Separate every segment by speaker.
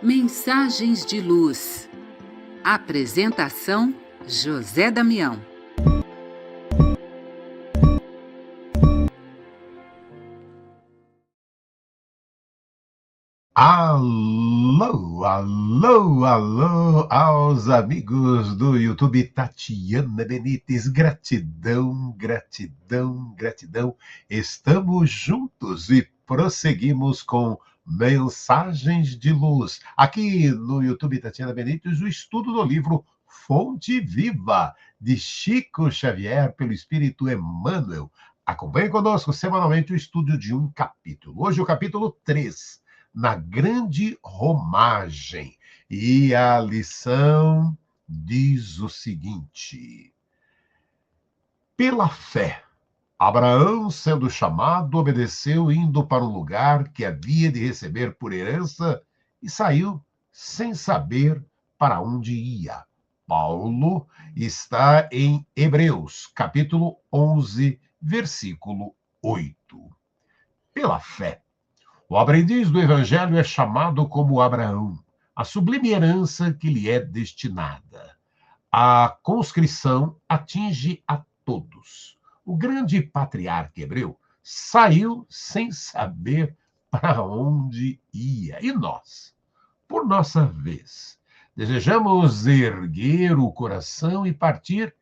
Speaker 1: Mensagens de Luz. Apresentação: José Damião.
Speaker 2: Alô, alô, alô aos amigos do YouTube. Tatiana Benites, gratidão, gratidão, gratidão. Estamos juntos e prosseguimos com Mensagens de Luz. Aqui no YouTube Tatiana Benites, o estudo do livro Fonte Viva, de Chico Xavier, pelo Espírito Emmanuel. Acompanhe conosco semanalmente o estudo de um capítulo. Hoje o capítulo 3. Na grande romagem. E a lição diz o seguinte: pela fé, Abraão, sendo chamado, obedeceu, indo para um lugar que havia de receber por herança, e saiu sem saber para onde ia. Paulo está em Hebreus, capítulo 11, versículo 8. Pela fé, o aprendiz do Evangelho é chamado como Abraão, a sublime herança que lhe é destinada. A conscrição atinge a todos. O grande patriarca hebreu saiu sem saber para onde ia. E nós, por nossa vez, desejamos erguer o coração e partir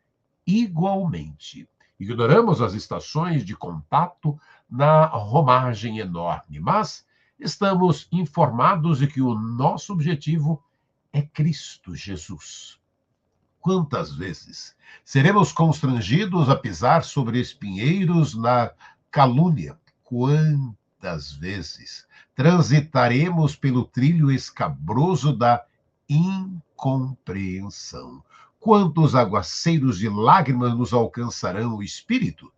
Speaker 2: igualmente. Ignoramos as estações de contato na romagem enorme, mas estamos informados de que o nosso objetivo é Cristo Jesus. Quantas vezes seremos constrangidos a pisar sobre espinheiros na calúnia? Quantas vezes transitaremos pelo trilho escabroso da incompreensão? Quantos aguaceiros de lágrimas nos alcançarão o espírito?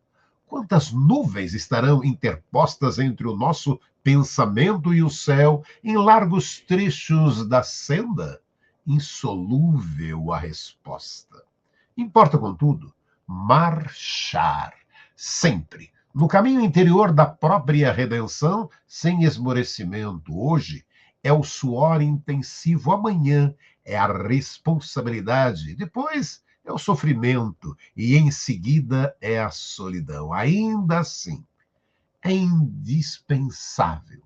Speaker 2: Quantas nuvens estarão interpostas entre o nosso pensamento e o céu, em largos trechos da senda? Insolúvel a resposta. Importa, contudo, marchar, sempre, no caminho interior da própria redenção, sem esmorecimento. Hoje é o suor intensivo, amanhã é a responsabilidade, depois é o sofrimento e em seguida é a solidão. Ainda assim, é indispensável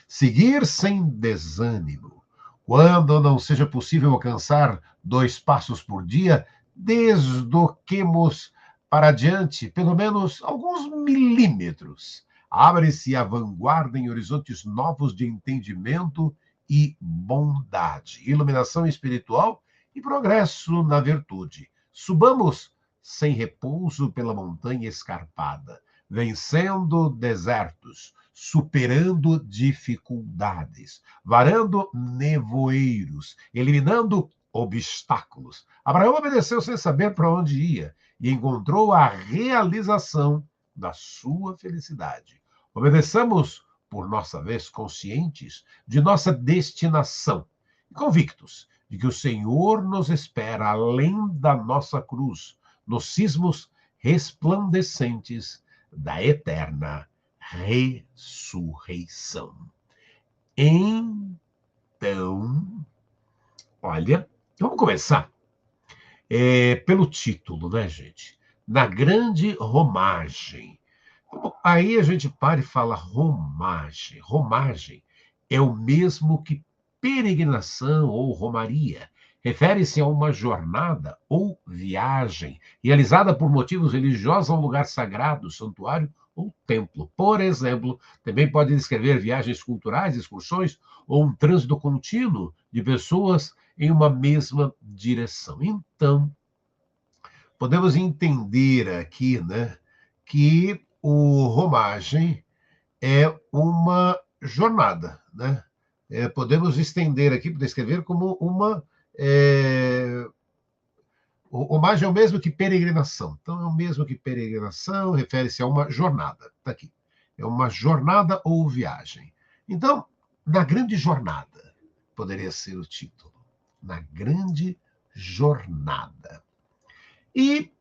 Speaker 2: seguir sem desânimo. Quando não seja possível alcançar 2 passos por dia, desloquemos para diante pelo menos alguns milímetros. Abre-se a vanguarda em horizontes novos de entendimento e bondade, iluminação espiritual e progresso na virtude. Subamos sem repouso pela montanha escarpada, vencendo desertos, superando dificuldades, varando nevoeiros, eliminando obstáculos. Abraão obedeceu sem saber para onde ia e encontrou a realização da sua felicidade. Obedeçamos, por nossa vez, conscientes de nossa destinação, convictos de que o Senhor nos espera além da nossa cruz, nos cismos resplandecentes da eterna ressurreição. Então, olha, vamos começar pelo título, né, gente? Na grande romagem. Aí a gente para e fala romagem. Romagem é o mesmo que peregrinação ou romaria. Refere-se a uma jornada ou viagem realizada por motivos religiosos a um lugar sagrado, santuário ou templo. Por exemplo, também pode descrever viagens culturais, excursões ou um trânsito contínuo de pessoas em uma mesma direção. Então, podemos entender aqui, né, que o romagem é uma jornada, né? Podemos estender aqui, descrever como uma... Romagem é o mesmo que peregrinação. Então, é o mesmo que peregrinação, refere-se a uma jornada. Está aqui. É uma jornada ou viagem. Então, na grande jornada, poderia ser o título. Na grande jornada. E,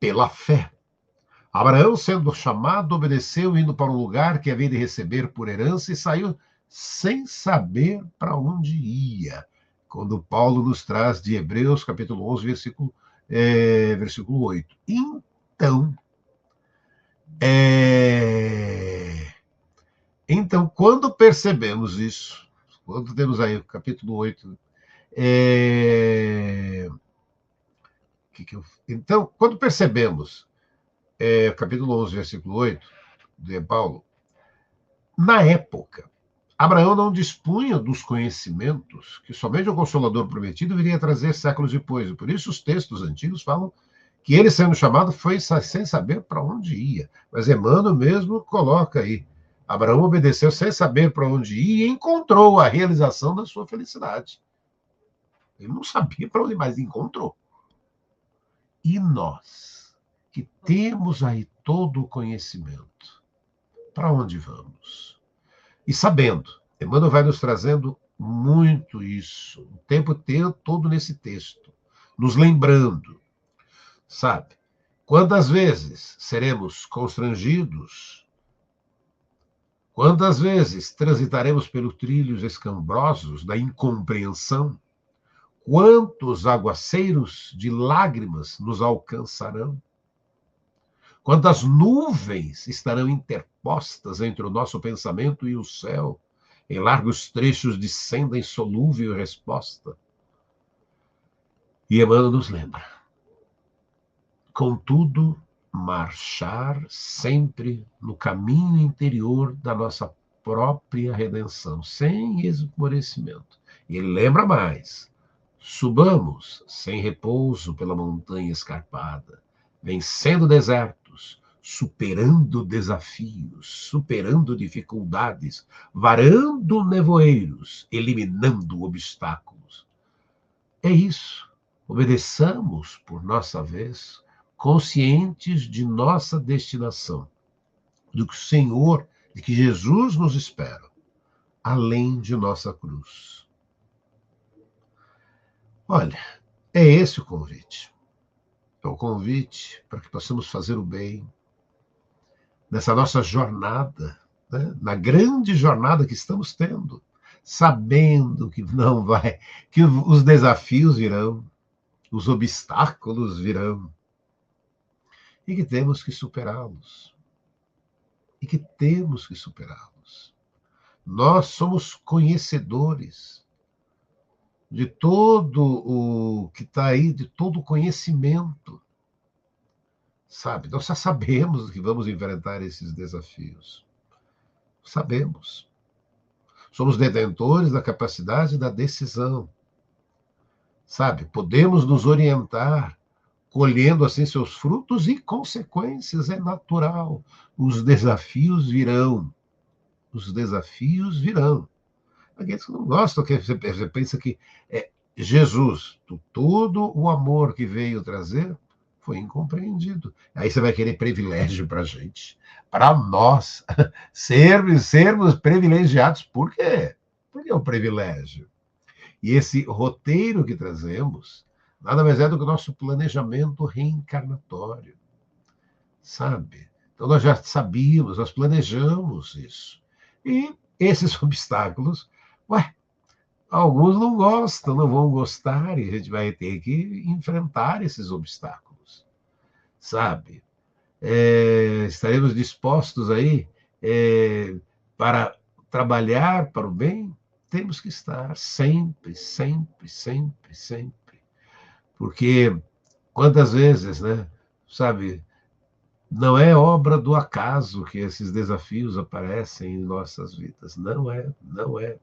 Speaker 2: pela fé, Abraão, sendo chamado, obedeceu, indo para um lugar que havia de receber por herança, e saiu sem saber para onde ia. Quando Paulo nos traz de Hebreus, capítulo 11, versículo 8. Então, quando percebemos isso, quando temos aí o capítulo 8, então, quando percebemos, capítulo 11, versículo 8, de Paulo, na época, Abraão não dispunha dos conhecimentos que somente o Consolador prometido viria a trazer séculos depois. E por isso os textos antigos falam que ele, sendo chamado, foi sem saber para onde ia. Mas Emmanuel mesmo coloca aí, Abraão obedeceu sem saber para onde ia e encontrou a realização da sua felicidade. Ele não sabia para onde, mas encontrou. E nós, que temos aí todo o conhecimento, para onde vamos? E sabendo, Emmanuel vai nos trazendo muito isso, o tempo todo nesse texto, nos lembrando, sabe? Quantas vezes seremos constrangidos? Quantas vezes transitaremos pelos trilhos escambrosos da incompreensão? Quantos aguaceiros de lágrimas nos alcançarão? Quantas nuvens estarão interpostas entre o nosso pensamento e o céu? Em largos trechos de senda insolúvel resposta. E Emmanuel nos lembra. Contudo, marchar sempre no caminho interior da nossa própria redenção, sem esmorecimento. E ele lembra mais. Subamos sem repouso pela montanha escarpada, vencendo desertos, superando desafios, superando dificuldades, varando nevoeiros, eliminando obstáculos. É isso. Obedeçamos por nossa vez, conscientes de nossa destinação, do que o Senhor, de que Jesus nos espera, além de nossa cruz. Olha, é esse o convite. É o convite para que possamos fazer o bem nessa nossa jornada, né? Na grande jornada que estamos tendo, sabendo que não vai, que os desafios virão, os obstáculos virão, e que temos que superá-los. E que temos que superá-los. Nós somos conhecedores de todo o que está aí, de todo o conhecimento. Sabe? Nós já sabemos que vamos enfrentar esses desafios. Sabemos. Somos detentores da capacidade da decisão. Sabe? Podemos nos orientar, colhendo assim seus frutos e consequências, é natural. Os desafios virão. Os desafios virão. Aqueles que não gostam, que você pensa que Jesus, todo o amor que veio trazer, foi incompreendido. Aí você vai querer privilégio para a gente. Para nós, sermos privilegiados. Por quê? Por que o privilégio? E esse roteiro que trazemos, nada mais é do que o nosso planejamento reencarnatório. Sabe? Então nós já sabíamos, nós planejamos isso. E esses obstáculos, alguns não gostam, não vão gostar, e a gente vai ter que enfrentar esses obstáculos, sabe? Estaremos dispostos aí para trabalhar para o bem? Temos que estar sempre, sempre, sempre, sempre. Porque quantas vezes, né, sabe, não é obra do acaso que esses desafios aparecem em nossas vidas. Não é, não é.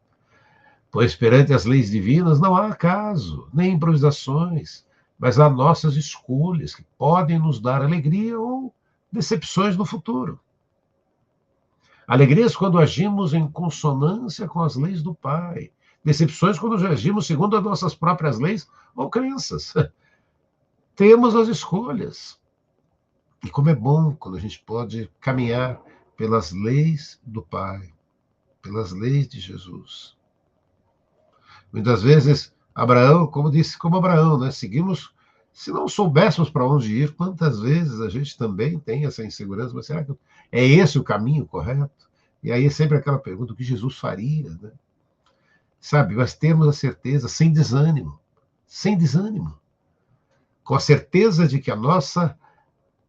Speaker 2: Pois perante as leis divinas não há acaso, nem improvisações, mas há nossas escolhas que podem nos dar alegria ou decepções no futuro. Alegrias quando agimos em consonância com as leis do Pai. Decepções quando agimos segundo as nossas próprias leis ou crenças. Temos as escolhas. E como é bom quando a gente pode caminhar pelas leis do Pai, pelas leis de Jesus. Muitas vezes, Abraão, como Abraão, né? Seguimos, se não soubéssemos para onde ir, quantas vezes a gente também tem essa insegurança, mas será que é esse o caminho correto? E aí é sempre aquela pergunta, o que Jesus faria, né? Sabe, mas temos a certeza, sem desânimo, com a certeza de que a nossa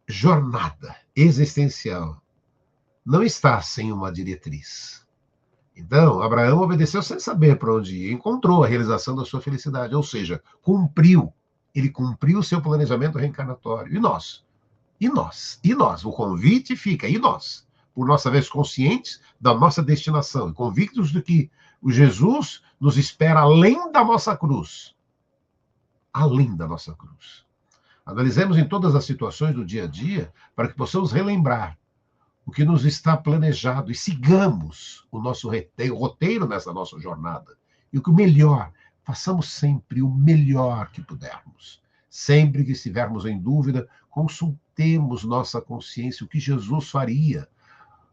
Speaker 2: jornada existencial não está sem uma diretriz. Então, Abraão obedeceu sem saber para onde ir, encontrou a realização da sua felicidade, ou seja, cumpriu. Ele cumpriu o seu planejamento reencarnatório. E nós? E nós? E nós? O convite fica, e nós? Por nossa vez, conscientes da nossa destinação e convictos de que o Jesus nos espera além da nossa cruz. Além da nossa cruz. Analisemos em todas as situações do dia a dia para que possamos relembrar o que nos está planejado e sigamos o nosso roteiro nessa nossa jornada. E o que o melhor, façamos sempre o melhor que pudermos. Sempre que estivermos em dúvida, consultemos nossa consciência, o que Jesus faria,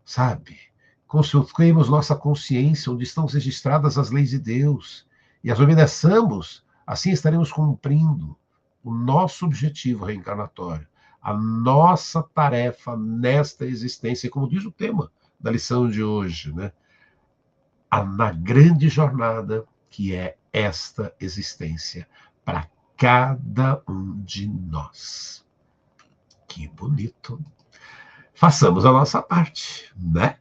Speaker 2: sabe? Consultemos nossa consciência, onde estão registradas as leis de Deus, e as obedeçamos, assim estaremos cumprindo o nosso objetivo reencarnatório, a nossa tarefa nesta existência, como diz o tema da lição de hoje, né? Na grande jornada que é esta existência para cada um de nós. Que bonito. Façamos a nossa parte, né?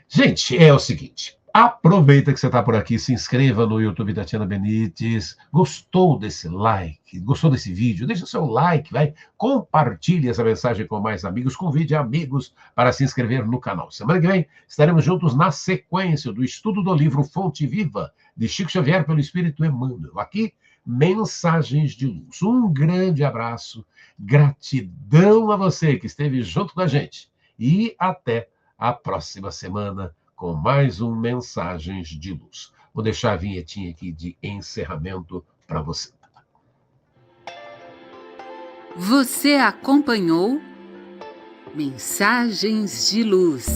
Speaker 2: Gente, é o seguinte, aproveita que você está por aqui, se inscreva no YouTube Tatiana Benites. Gostou desse like? Gostou desse vídeo? Deixa seu like, vai. Compartilhe essa mensagem com mais amigos. Convide amigos para se inscrever no canal. Semana que vem estaremos juntos na sequência do estudo do livro Fonte Viva, de Chico Xavier pelo Espírito Emmanuel. Aqui, Mensagens de Luz. Um grande abraço, gratidão a você que esteve junto com a gente. E até a próxima semana com mais um Mensagens de Luz. Vou deixar a vinhetinha aqui de encerramento para você.
Speaker 1: Você acompanhou Mensagens de Luz.